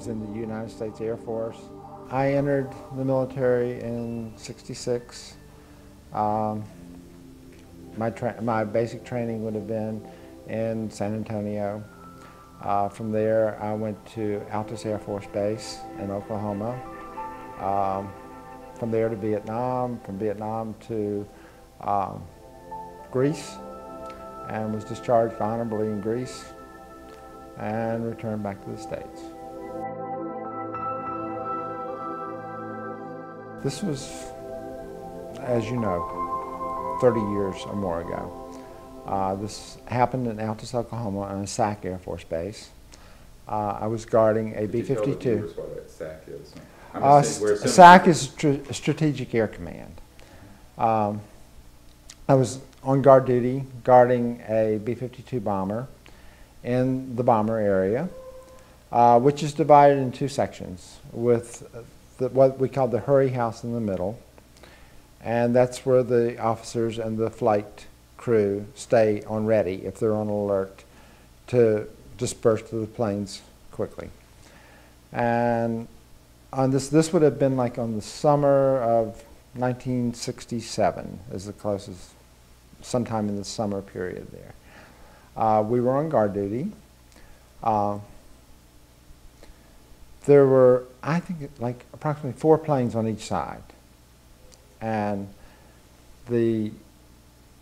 was in the United States Air Force. I entered the military in '66. My basic training would have been in San Antonio. From there, I went to Altus Air Force Base in Oklahoma. From there to Vietnam, from Vietnam to Greece, and was discharged honorably in Greece and returned back to the States. This was, as you know, 30 years or more ago. This happened in Altus, Oklahoma on a SAC Air Force Base. I was guarding a B-52. Tell the what a SAC is? SAC is Strategic Air Command. I was on guard duty guarding a B-52 bomber in the bomber area, which is divided in two sections with what we call the hurry house in the middle, and that's where the officers and the flight crew stay on ready if they're on alert to disperse to the planes quickly. And on this would have been like on the summer of 1967 is the closest, sometime in the summer period there. We were on guard duty. There were, I think, like approximately 4 planes on each side. And it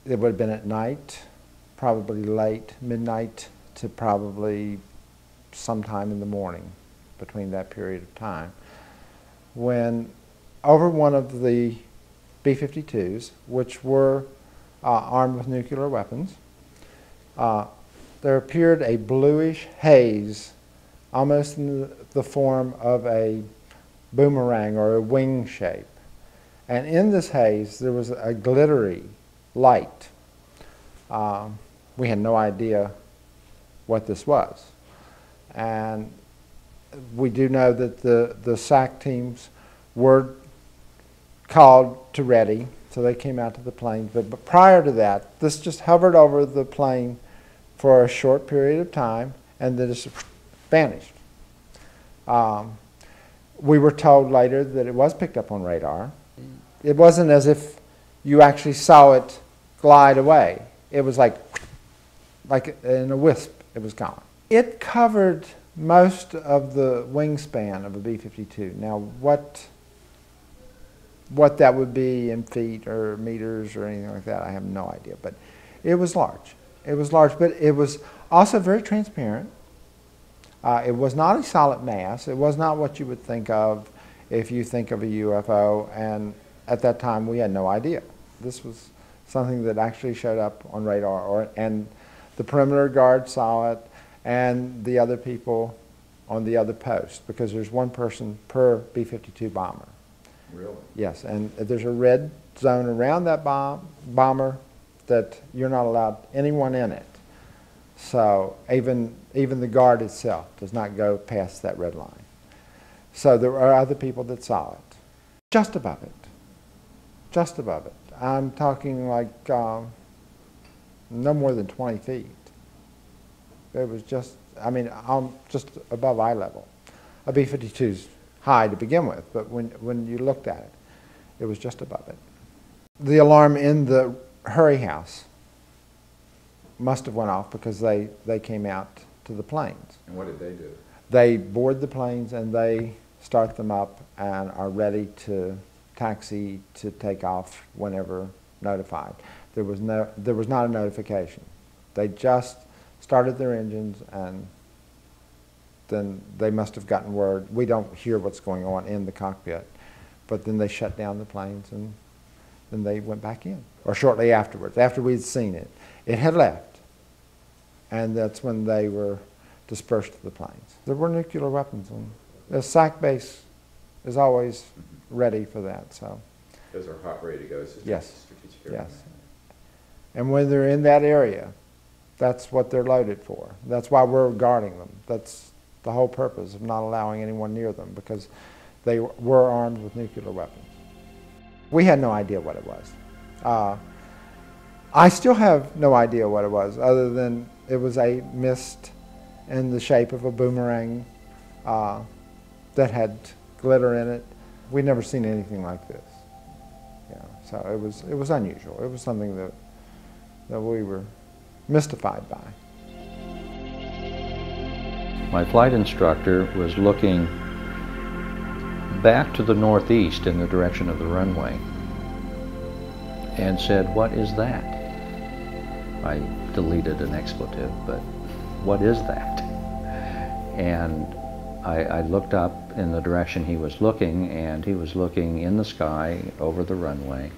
would have been at night, probably late, midnight to probably sometime in the morning, between that period of time, when over one of the B-52s, which were armed with nuclear weapons, there appeared a bluish haze, almost in the form of a boomerang or a wing shape. And in this haze, there was a glittery light. We had no idea what this was. And we do know that the SAC teams were called to ready, so they came out to the planes. But prior to that, this just hovered over the plane for a short period of time and then just vanished. We were told later that it was picked up on radar. It wasn't as if you actually saw it glide away. It was like in a wisp, it was gone. It covered most of the wingspan of a B-52. Now, what that would be in feet or meters or anything like that, I have no idea. But it was large. It was large, but it was also very transparent. It was not a solid mass. It was not what you would think of if you think of a UFO, and at that time we had no idea. This was something that actually showed up on radar, and the perimeter guard saw it, and the other people on the other post, because there's one person per B-52 bomber. Really? Yes, and there's a red zone around that bomber that you're not allowed anyone in it. So even the guard itself does not go past that red line. So there are other people that saw it. Just above it. Just above it. I'm talking like no more than 20 feet. It was just, I mean, just above eye level. A B-52's high to begin with, but when you looked at it, it was just above it. The alarm in the hurry house must have went off because they came out to the planes. And what did they do? They board the planes and they start them up and are ready to taxi to take off whenever notified. There was not a notification. They just started their engines, and then they must have gotten word. We don't hear what's going on in the cockpit, but then they shut down the planes and then they went back in. Or shortly afterwards, after we'd seen it, it had left, and that's when they were dispersed to the planes. There were nuclear weapons, and the SAC base is always ready for that. So those are hot, ready to go. It's just yes, strategic area. yes. And when they're in that area, that's what they're loaded for. That's why we're guarding them. That's the whole purpose of not allowing anyone near them, because they were armed with nuclear weapons. We had no idea what it was. I still have no idea what it was, other than it was a mist in the shape of a boomerang that had glitter in it. We'd never seen anything like this. Yeah, so it was unusual. It was something that we were mystified by. My flight instructor was looking back to the northeast in the direction of the runway and said, "What is that?" I deleted an expletive, but what is that? And I looked up in the direction he was looking, and he was looking in the sky over the runway.